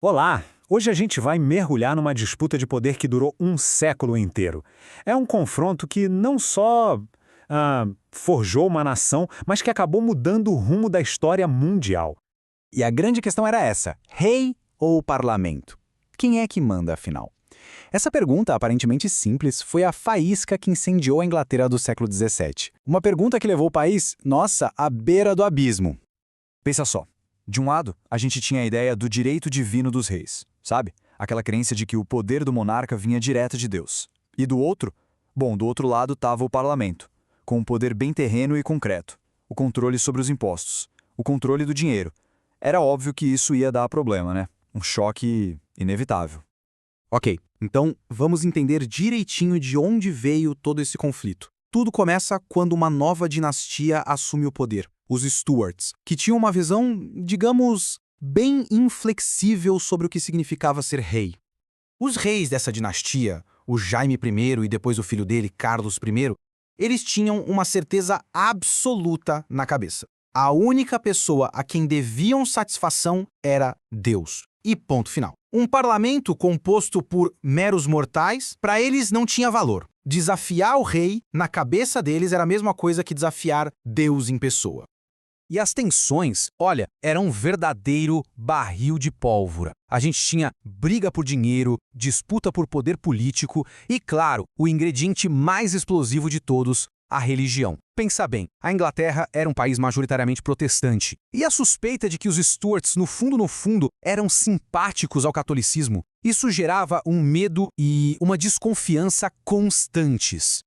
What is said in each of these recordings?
Olá! Hoje a gente vai mergulhar numa disputa de poder que durou um século inteiro. É um confronto que não só forjou uma nação, mas que acabou mudando o rumo da história mundial. E a grande questão era essa: rei ou parlamento? Quem é que manda, afinal? Essa pergunta, aparentemente simples, foi a faísca que incendiou a Inglaterra do século XVII. Uma pergunta que levou o país, nossa, à beira do abismo. Pensa só. De um lado, a gente tinha a ideia do direito divino dos reis, sabe? Aquela crença de que o poder do monarca vinha direto de Deus. E do outro? Bom, do outro lado estava o parlamento, com um poder bem terreno e concreto. O controle sobre os impostos, o controle do dinheiro. Era óbvio que isso ia dar problema, né? Um choque inevitável. Ok, então vamos entender direitinho de onde veio todo esse conflito. Tudo começa quando uma nova dinastia assume o poder, os Stuarts, que tinham uma visão, digamos, bem inflexível sobre o que significava ser rei. Os reis dessa dinastia, o Jaime I e depois o filho dele, Carlos I, eles tinham uma certeza absoluta na cabeça. A única pessoa a quem deviam satisfação era Deus. E ponto final. Um parlamento composto por meros mortais, para eles não tinha valor. Desafiar o rei, na cabeça deles, era a mesma coisa que desafiar Deus em pessoa. E as tensões, olha, eram um verdadeiro barril de pólvora. A gente tinha briga por dinheiro, disputa por poder político e, claro, o ingrediente mais explosivo de todos, a religião. Pensa bem, a Inglaterra era um país majoritariamente protestante. E a suspeita de que os Stuarts, no fundo, eram simpáticos ao catolicismo, isso gerava um medo e uma desconfiança constantes.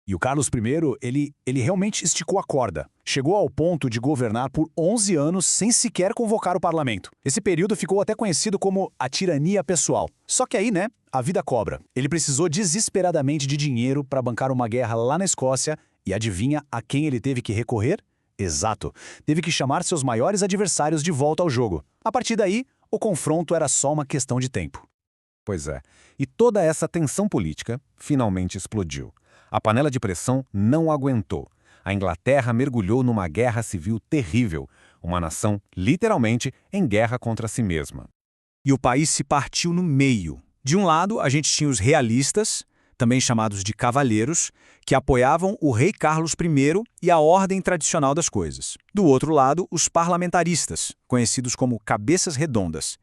E o Carlos I, ele realmente esticou a corda. Chegou ao ponto de governar por 11 anos sem sequer convocar o parlamento. Esse período ficou até conhecido como a tirania pessoal. Só que aí, né, a vida cobra. Ele precisou desesperadamente de dinheiro para bancar uma guerra lá na Escócia e adivinha a quem ele teve que recorrer? Exato, teve que chamar seus maiores adversários de volta ao jogo. A partir daí, o confronto era só uma questão de tempo. Pois é, e toda essa tensão política finalmente explodiu. A panela de pressão não aguentou. A Inglaterra mergulhou numa guerra civil terrível, uma nação, literalmente, em guerra contra si mesma. E o país se partiu no meio. De um lado, a gente tinha os realistas, também chamados de cavaleiros, que apoiavam o rei Carlos I e a ordem tradicional das coisas. Do outro lado, os parlamentaristas, conhecidos como cabeças redondas.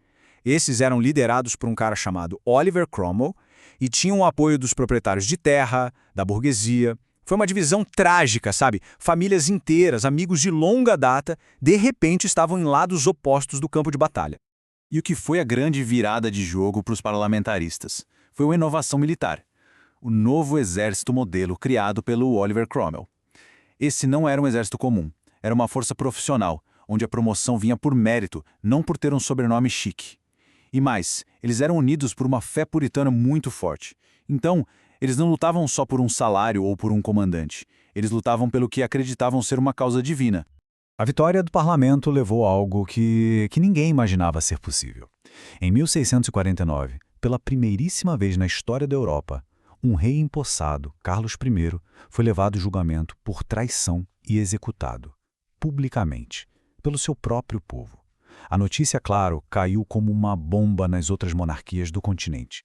Esses eram liderados por um cara chamado Oliver Cromwell, e tinham o apoio dos proprietários de terra, da burguesia. Foi uma divisão trágica, sabe? Famílias inteiras, amigos de longa data, de repente estavam em lados opostos do campo de batalha. E o que foi a grande virada de jogo para os parlamentaristas? Foi uma inovação militar. O novo exército modelo criado pelo Oliver Cromwell. Esse não era um exército comum, era uma força profissional, onde a promoção vinha por mérito, não por ter um sobrenome chique. E mais, eles eram unidos por uma fé puritana muito forte. Então, eles não lutavam só por um salário ou por um comandante. Eles lutavam pelo que acreditavam ser uma causa divina. A vitória do parlamento levou a algo que ninguém imaginava ser possível. Em 1649, pela primeiríssima vez na história da Europa, um rei empossado, Carlos I, foi levado a julgamento por traição e executado, publicamente, pelo seu próprio povo. A notícia, claro, caiu como uma bomba nas outras monarquias do continente.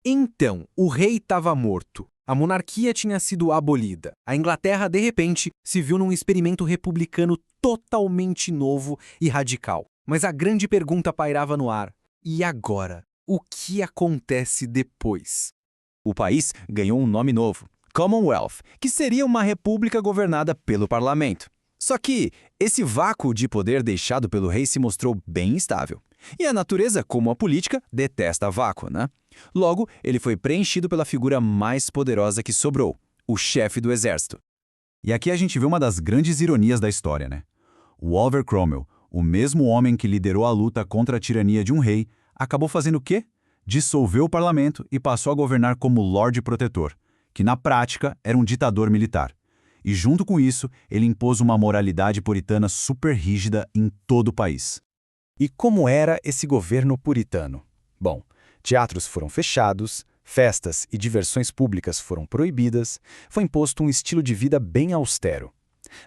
Então, o rei estava morto. A monarquia tinha sido abolida. A Inglaterra, de repente, se viu num experimento republicano totalmente novo e radical. Mas a grande pergunta pairava no ar. E agora? O que acontece depois? O país ganhou um nome novo, Commonwealth, que seria uma república governada pelo parlamento. Só que esse vácuo de poder deixado pelo rei se mostrou bem instável. E a natureza, como a política, detesta vácuo, né? Logo, ele foi preenchido pela figura mais poderosa que sobrou, o chefe do exército. E aqui a gente vê uma das grandes ironias da história, né? O Oliver Cromwell, o mesmo homem que liderou a luta contra a tirania de um rei, acabou fazendo o quê? Dissolveu o parlamento e passou a governar como Lorde Protetor, que na prática era um ditador militar. E junto com isso, ele impôs uma moralidade puritana super rígida em todo o país. E como era esse governo puritano? Bom, teatros foram fechados, festas e diversões públicas foram proibidas, foi imposto um estilo de vida bem austero.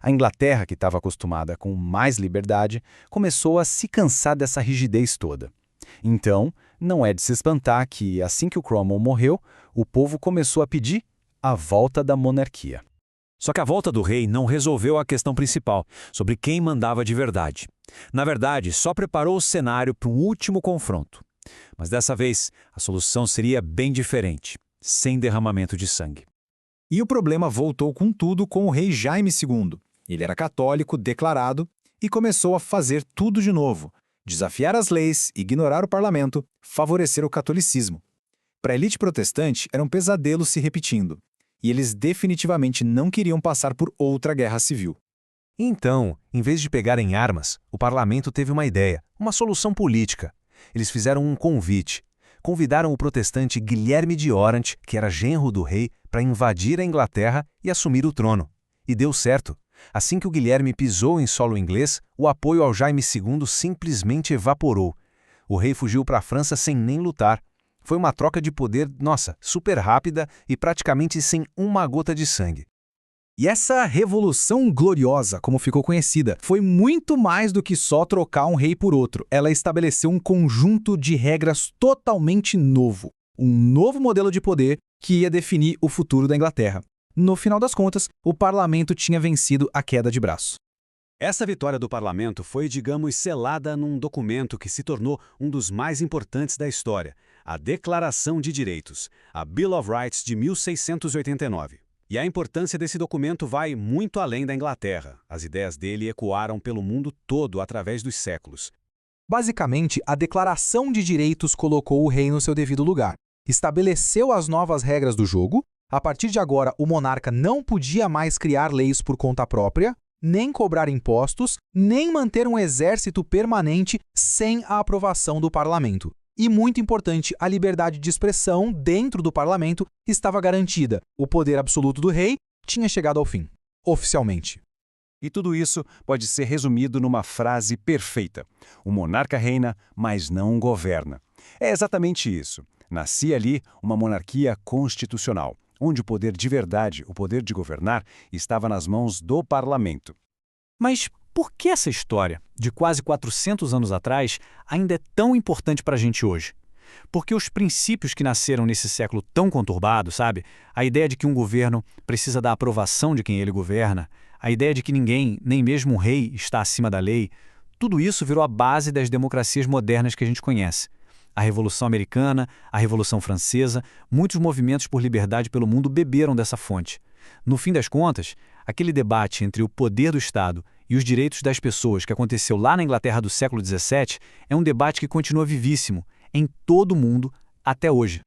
A Inglaterra, que estava acostumada com mais liberdade, começou a se cansar dessa rigidez toda. Então, não é de se espantar que, assim que o Cromwell morreu, o povo começou a pedir a volta da monarquia. Só que a volta do rei não resolveu a questão principal, sobre quem mandava de verdade. Na verdade, só preparou o cenário para um último confronto. Mas dessa vez, a solução seria bem diferente, sem derramamento de sangue. E o problema voltou com tudo com o rei Jaime II. Ele era católico declarado e começou a fazer tudo de novo: desafiar as leis, ignorar o parlamento, favorecer o catolicismo. Para a elite protestante, era um pesadelo se repetindo. E eles definitivamente não queriam passar por outra guerra civil. Então, em vez de pegarem armas, o parlamento teve uma ideia, uma solução política. Eles fizeram um convite. Convidaram o protestante Guilherme de Orange, que era genro do rei, para invadir a Inglaterra e assumir o trono. E deu certo. Assim que o Guilherme pisou em solo inglês, o apoio ao Jaime II simplesmente evaporou. O rei fugiu para a França sem nem lutar. Foi uma troca de poder, super rápida e praticamente sem uma gota de sangue. E essa Revolução Gloriosa, como ficou conhecida, foi muito mais do que só trocar um rei por outro. Ela estabeleceu um conjunto de regras totalmente novo. Um novo modelo de poder que ia definir o futuro da Inglaterra. No final das contas, o parlamento tinha vencido a queda de braço. Essa vitória do parlamento foi, digamos, selada num documento que se tornou um dos mais importantes da história, a Declaração de Direitos, a Bill of Rights de 1689. E a importância desse documento vai muito além da Inglaterra. As ideias dele ecoaram pelo mundo todo através dos séculos. Basicamente, a Declaração de Direitos colocou o rei no seu devido lugar, estabeleceu as novas regras do jogo. A partir de agora, o monarca não podia mais criar leis por conta própria, nem cobrar impostos, nem manter um exército permanente sem a aprovação do parlamento. E, muito importante, a liberdade de expressão dentro do parlamento estava garantida. O poder absoluto do rei tinha chegado ao fim, oficialmente. E tudo isso pode ser resumido numa frase perfeita: o monarca reina, mas não governa. É exatamente isso. Nascia ali uma monarquia constitucional, onde o poder de verdade, o poder de governar, estava nas mãos do parlamento. Mas por que essa história, de quase 400 anos atrás, ainda é tão importante para a gente hoje? Porque os princípios que nasceram nesse século tão conturbado, sabe? A ideia de que um governo precisa da aprovação de quem ele governa, a ideia de que ninguém, nem mesmo o rei, está acima da lei, tudo isso virou a base das democracias modernas que a gente conhece. A Revolução Americana, a Revolução Francesa, muitos movimentos por liberdade pelo mundo beberam dessa fonte. No fim das contas, aquele debate entre o poder do Estado e os direitos das pessoas que aconteceu lá na Inglaterra do século XVII é um debate que continua vivíssimo em todo o mundo até hoje.